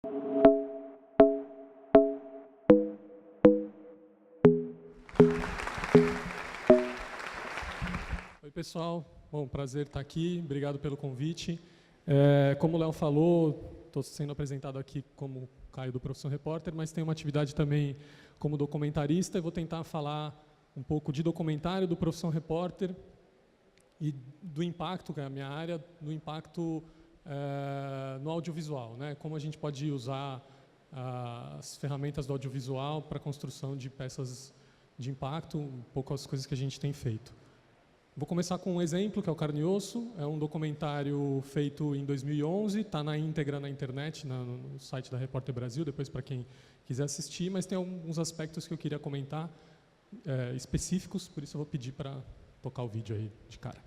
Oi, pessoal. Bom, prazer estar aqui. Obrigado pelo convite. Como o Léo falou, estou sendo apresentado aqui como Caio do Profissão Repórter, mas tenho uma atividade também como documentarista e vou tentar falar um pouco de documentário do Profissão Repórter e do impacto, que é a minha área, do impacto no audiovisual, né? Como a gente pode usar as ferramentas do audiovisual para a construção de peças de impacto, um pouco as coisas que a gente tem feito. Vou começar com um exemplo, que é o Carne e Osso. É um documentário feito em 2011, está na íntegra na internet, no site da Repórter Brasil, depois para quem quiser assistir, mas tem alguns aspectos que eu queria comentar específicos, por isso eu vou pedir para tocar o vídeo aí de cara.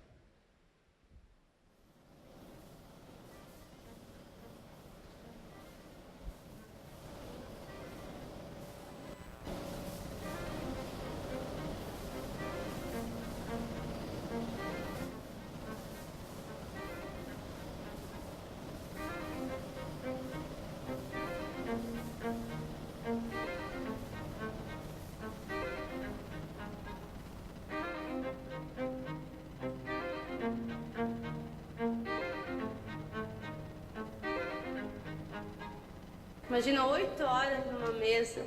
Imagina 8 horas numa mesa,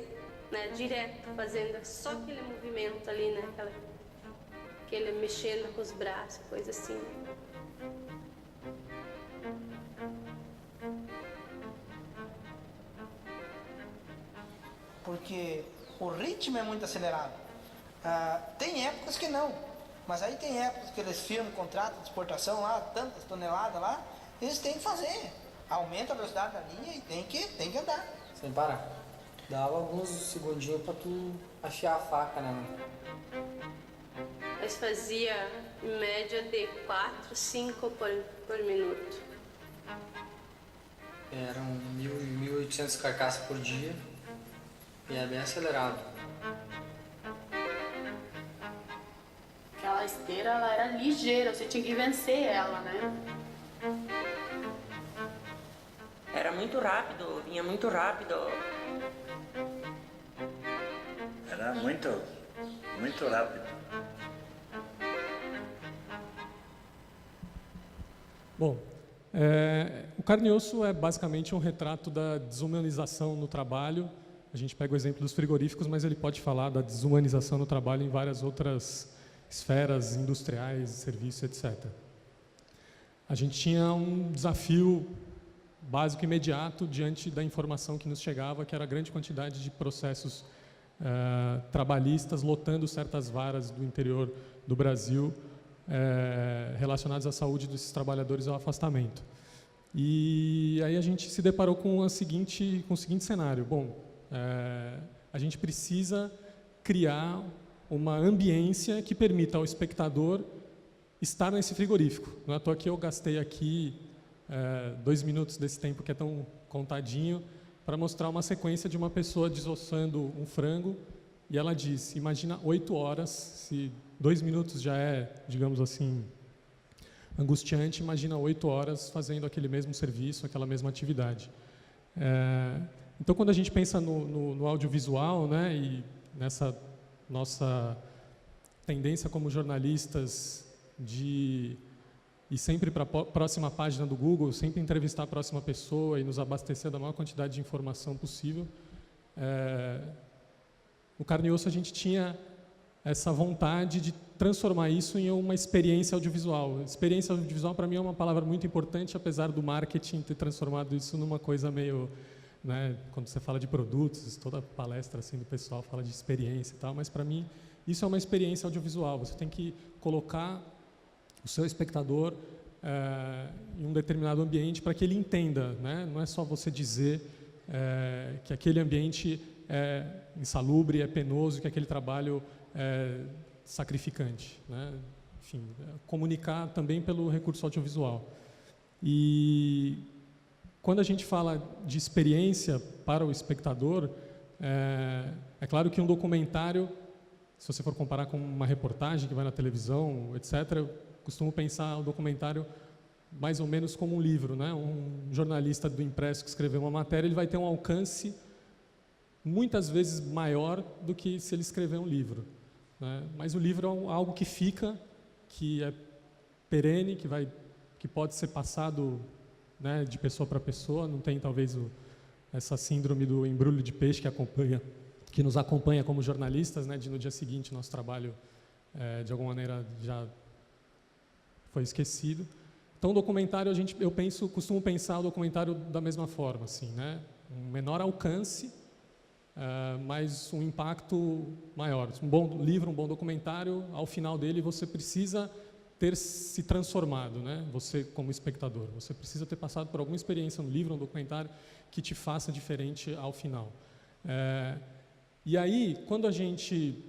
né, direto, fazendo só aquele movimento ali, né, aquele mexendo com os braços, coisa assim. Porque o ritmo é muito acelerado. Tem épocas que não, mas aí tem épocas que eles firmam contrato de exportação lá, tantas toneladas lá, eles têm que fazer. Aumenta a velocidade da linha e tem que andar. Sem parar. Dava alguns segundinhos pra tu afiar a faca, né? Mas fazia em média de 4, 5 por minuto. Eram 1.800 carcaças por dia e é bem acelerado. Aquela esteira, ela era ligeira, você tinha que vencer ela, né? Era muito rápido, vinha muito rápido. Era muito rápido. Bom, o Carne e Osso é basicamente um retrato da desumanização no trabalho. A gente pega o exemplo dos frigoríficos, mas ele pode falar da desumanização no trabalho em várias outras esferas industriais, serviços, etc. A gente tinha um desafio básico e imediato diante da informação que nos chegava, que era a grande quantidade de processos trabalhistas lotando certas varas do interior do Brasil relacionados à saúde desses trabalhadores e ao afastamento. E aí a gente se deparou com o seguinte cenário. Bom, a gente precisa criar uma ambiência que permita ao espectador estar nesse frigorífico. Não é à toa que eu gastei aqui 2 minutos desse tempo que é tão contadinho para mostrar uma sequência de uma pessoa desossando um frango e ela diz, imagina 8 horas, se 2 minutos já é, digamos assim, angustiante, imagina 8 horas fazendo aquele mesmo serviço, aquela mesma atividade. Então, quando a gente pensa no audiovisual, né, e nessa nossa tendência como jornalistas de ir sempre para a próxima página do Google, sempre entrevistar a próxima pessoa e nos abastecer da maior quantidade de informação possível, no Carne e Osso a gente tinha essa vontade de transformar isso em uma experiência audiovisual. Experiência audiovisual, para mim, é uma palavra muito importante, apesar do marketing ter transformado isso numa coisa meio... né, quando você fala de produtos, toda palestra assim, do pessoal fala de experiência e tal, mas, para mim, isso é uma experiência audiovisual. Você tem que colocar o seu espectador em um determinado ambiente para que ele entenda, né? Não é só você dizer que aquele ambiente é insalubre, é penoso, que aquele trabalho é sacrificante, né? Enfim, comunicar também pelo recurso audiovisual. E quando a gente fala de experiência para o espectador, é claro que um documentário, se você for comparar com uma reportagem que vai na televisão, etc., eu costumo pensar o documentário mais ou menos como um livro, né? Um jornalista do impresso que escreveu uma matéria, ele vai ter um alcance muitas vezes maior do que se ele escrever um livro, né? Mas o livro é algo que fica, que é perene, que pode ser passado, né, de pessoa para pessoa. Não tem talvez essa síndrome do embrulho de peixe que nos acompanha como jornalistas, né, de no dia seguinte nosso trabalho de alguma maneira já foi esquecido. Então, o documentário, eu costumo pensar o documentário da mesma forma, assim, né? Um menor alcance, mas um impacto maior. Um bom livro, um bom documentário, ao final dele você precisa ter se transformado, né? Você como espectador, você precisa ter passado por alguma experiência no livro, no documentário, que te faça diferente ao final. E aí, quando a gente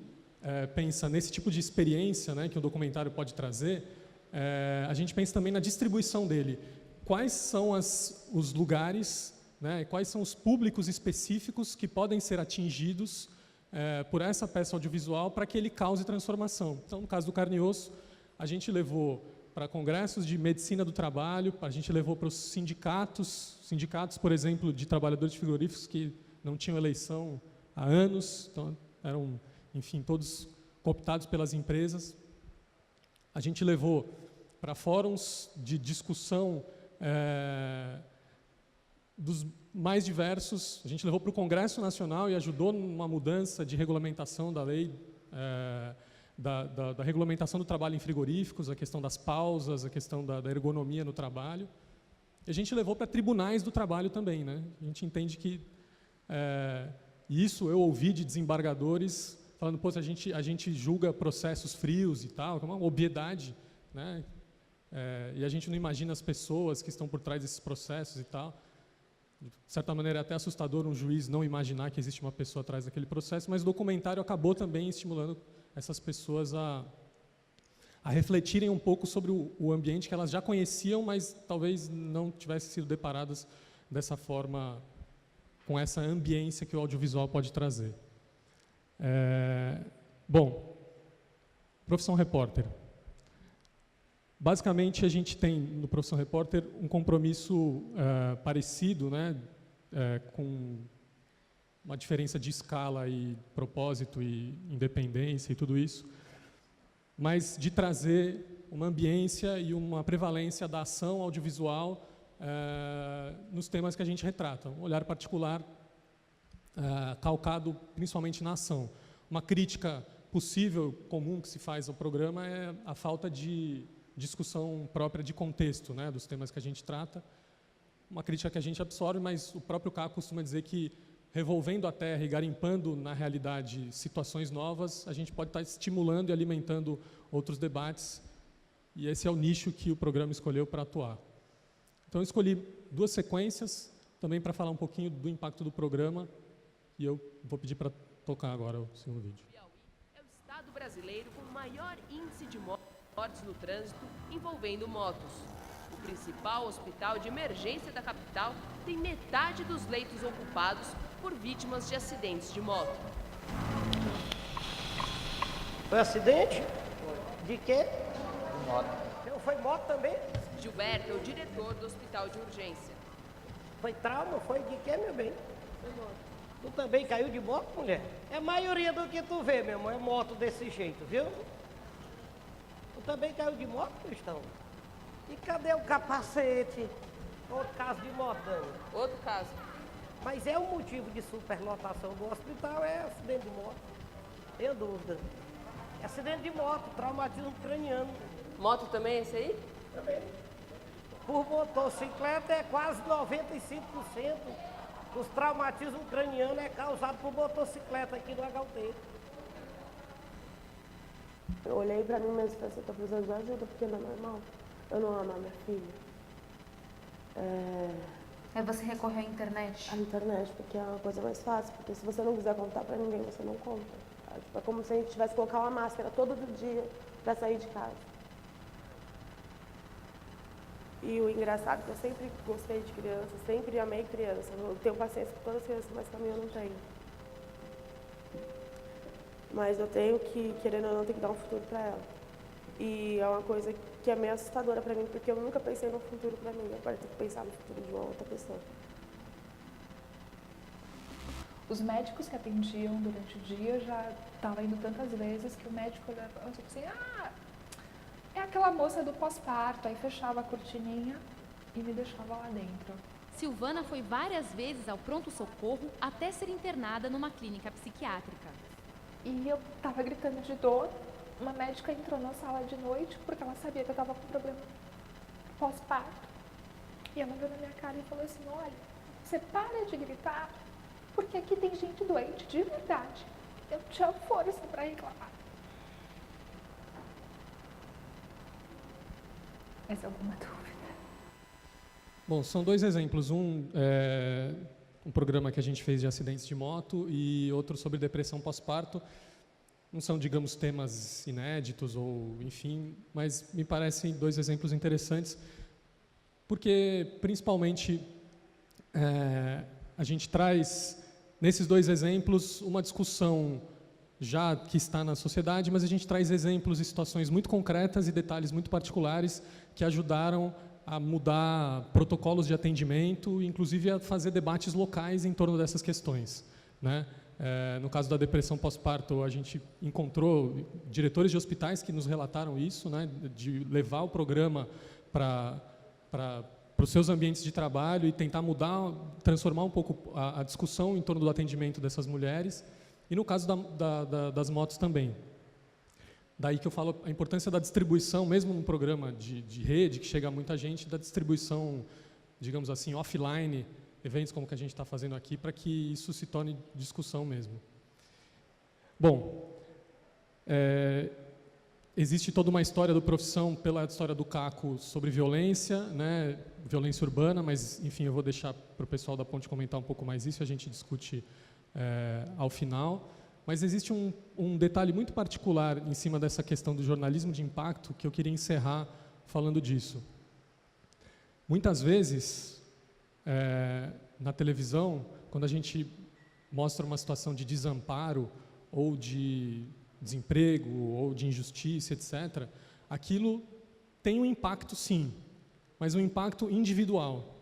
pensa nesse tipo de experiência, né, que o documentário pode trazer, a gente pensa também na distribuição dele. Quais são os lugares, né, quais são os públicos específicos que podem ser atingidos por essa peça audiovisual para que ele cause transformação. Então, no caso do Carne e Osso, a gente levou para congressos de medicina do trabalho, a gente levou para os sindicatos, por exemplo, de trabalhadores de frigoríficos que não tinham eleição há anos, então eram, enfim, todos cooptados pelas empresas. A gente levou para fóruns de discussão dos mais diversos. A gente levou para o Congresso Nacional e ajudou numa mudança de regulamentação da lei, da regulamentação do trabalho em frigoríficos, a questão das pausas, a questão da ergonomia no trabalho. E a gente levou para tribunais do trabalho também, né? A gente entende que isso eu ouvi de desembargadores falando, pô, a gente julga processos frios e tal, que é uma obviedade, né? E a gente não imagina as pessoas que estão por trás desses processos e tal. De certa maneira é até assustador um juiz não imaginar que existe uma pessoa atrás daquele processo, mas o documentário acabou também estimulando essas pessoas a refletirem um pouco sobre o ambiente que elas já conheciam, mas talvez não tivessem sido deparadas dessa forma, com essa ambiência que o audiovisual pode trazer. Bom, profissão repórter. Basicamente, a gente tem no Profissão Repórter um compromisso parecido, né, com uma diferença de escala e propósito e independência e tudo isso, mas de trazer uma ambiência e uma prevalência da ação audiovisual nos temas que a gente retrata. Um olhar particular calcado principalmente na ação. Uma crítica possível, comum que se faz ao programa é a falta de discussão própria de contexto, né, dos temas que a gente trata. Uma crítica que a gente absorve, mas o próprio Caco costuma dizer que, revolvendo a terra e garimpando na realidade situações novas, a gente pode estar estimulando e alimentando outros debates, e esse é o nicho que o programa escolheu para atuar. Então, eu escolhi 2 sequências, também para falar um pouquinho do impacto do programa, e eu vou pedir para tocar agora o segundo vídeo. Piauí é o estado brasileiro com o maior índice de mortes no trânsito envolvendo motos. O principal hospital de emergência da capital tem metade dos leitos ocupados por vítimas de acidentes de moto. Foi acidente? De quê? De moto. Foi moto também? Gilberto é o diretor do hospital de urgência. Foi trauma? Foi de quê, meu bem? Foi moto. Tu também caiu de moto, mulher? É a maioria do que tu vê, meu irmão, é moto desse jeito, viu? Tu também caiu de moto, Cristão? E cadê o capacete? Outro caso de moto, Dani. Outro caso. Mas é o motivo de superlotação do hospital, é acidente de moto. Tenho dúvida. É acidente de moto, traumatismo craniano. Moto também é esse aí? Também. Por motocicleta é quase 95% dos traumatismos cranianos é causado por motocicleta aqui no HUT. Eu olhei pra mim mesmo e pensei, tô precisando de ajuda, porque não é normal eu não amar minha filha. Aí você recorreu à internet? A internet, porque é uma coisa mais fácil, porque se você não quiser contar pra ninguém, você não conta. É como se a gente tivesse que colocar uma máscara todo dia pra sair de casa. E o engraçado é que eu sempre gostei de criança, sempre amei criança. Eu tenho paciência com todas as crianças, mas também eu não tenho. Mas eu tenho que, querendo ou não, ter que dar um futuro pra ela. E é uma coisa que é meio assustadora para mim, porque eu nunca pensei no futuro para mim, agora eu tenho que pensar no futuro de uma outra pessoa. Os médicos que atendiam durante o dia já estavam indo tantas vezes que o médico olhava tipo assim, é aquela moça do pós-parto, aí fechava a cortininha e me deixava lá dentro. Silvana foi várias vezes ao pronto-socorro até ser internada numa clínica psiquiátrica. E eu tava gritando de dor, uma médica entrou na sala de noite porque ela sabia que eu tava com problema pós-parto. E ela veio na minha cara e falou assim, olha, você para de gritar, porque aqui tem gente doente de verdade. Eu tinha força para reclamar. Essa é alguma dúvida? Bom, são dois exemplos. Um é um programa que a gente fez de acidentes de moto e outro sobre depressão pós-parto. Não são, digamos, temas inéditos ou, enfim, mas me parecem dois exemplos interessantes, porque, principalmente, a gente traz, nesses dois exemplos, uma discussão já que está na sociedade, mas a gente traz exemplos e situações muito concretas e detalhes muito particulares que ajudaram a mudar protocolos de atendimento, inclusive a fazer debates locais em torno dessas questões, né? No caso da depressão pós-parto, a gente encontrou diretores de hospitais que nos relataram isso, né, de levar o programa para os seus ambientes de trabalho e tentar mudar, transformar um pouco a discussão em torno do atendimento dessas mulheres. E no caso das motos também. Daí que eu falo a importância da distribuição, mesmo num programa de rede, que chega a muita gente, da distribuição, digamos assim, offline, eventos como que a gente está fazendo aqui, para que isso se torne discussão mesmo. Bom, existe toda uma história do profissão, pela história do Caco, sobre violência, né, violência urbana, mas, enfim, eu vou deixar para o pessoal da Ponte comentar um pouco mais isso, a gente discute ao final. Mas existe um detalhe muito particular em cima dessa questão do jornalismo de impacto que eu queria encerrar falando disso. Muitas vezes, na televisão, quando a gente mostra uma situação de desamparo ou de desemprego ou de injustiça, etc., aquilo tem um impacto, sim, mas um impacto individual.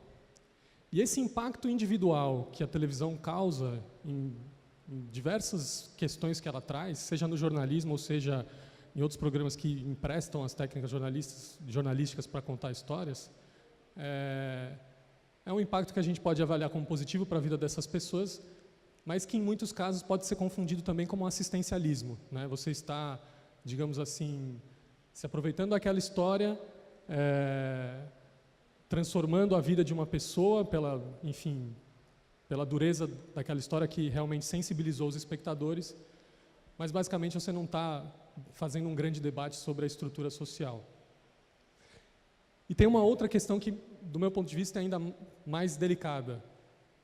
E esse impacto individual que a televisão causa em diversas questões que ela traz, seja no jornalismo ou seja em outros programas que emprestam as técnicas jornalísticas para contar histórias, é um impacto que a gente pode avaliar como positivo para a vida dessas pessoas, mas que em muitos casos pode ser confundido também como assistencialismo, né? Você está, digamos assim, se aproveitando daquela história, transformando a vida de uma pessoa pela dureza daquela história que realmente sensibilizou os espectadores, mas basicamente você não está fazendo um grande debate sobre a estrutura social. E tem uma outra questão que, do meu ponto de vista, é ainda mais delicada.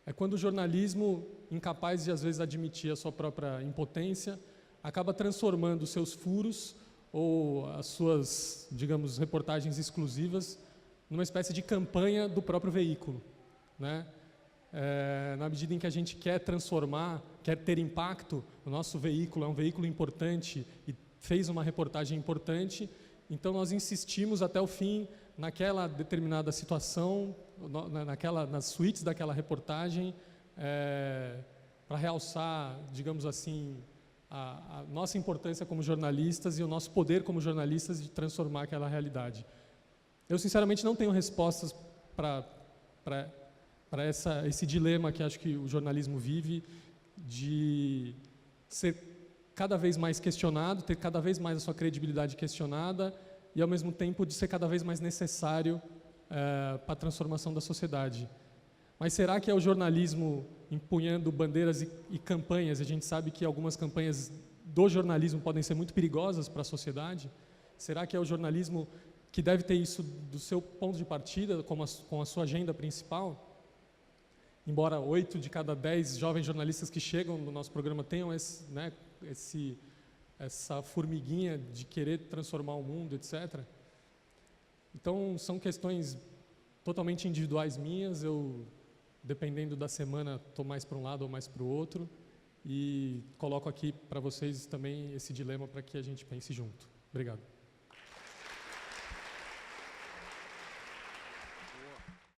É quando o jornalismo, incapaz de às vezes admitir a sua própria impotência, acaba transformando os seus furos ou as suas, digamos, reportagens exclusivas numa espécie de campanha do próprio veículo, né? Na medida em que a gente quer transformar, quer ter impacto, o nosso veículo é um veículo importante e fez uma reportagem importante, então nós insistimos até o fim naquela determinada situação, nas suítes daquela reportagem, para realçar, digamos assim, a nossa importância como jornalistas e o nosso poder como jornalistas de transformar aquela realidade. Eu, sinceramente, não tenho respostas para esse dilema que acho que o jornalismo vive, de ser cada vez mais questionado, ter cada vez mais a sua credibilidade questionada e, ao mesmo tempo, de ser cada vez mais necessário para a transformação da sociedade. Mas será que é o jornalismo empunhando bandeiras e campanhas? A gente sabe que algumas campanhas do jornalismo podem ser muito perigosas para a sociedade. Será que é o jornalismo que deve ter isso do seu ponto de partida, com a sua agenda principal? Embora 8 de cada 10 jovens jornalistas que chegam no nosso programa tenham essa formiguinha de querer transformar o mundo, etc. Então, são questões totalmente individuais minhas. Eu, dependendo da semana, estou mais para um lado ou mais para o outro. E coloco aqui para vocês também esse dilema para que a gente pense junto. Obrigado.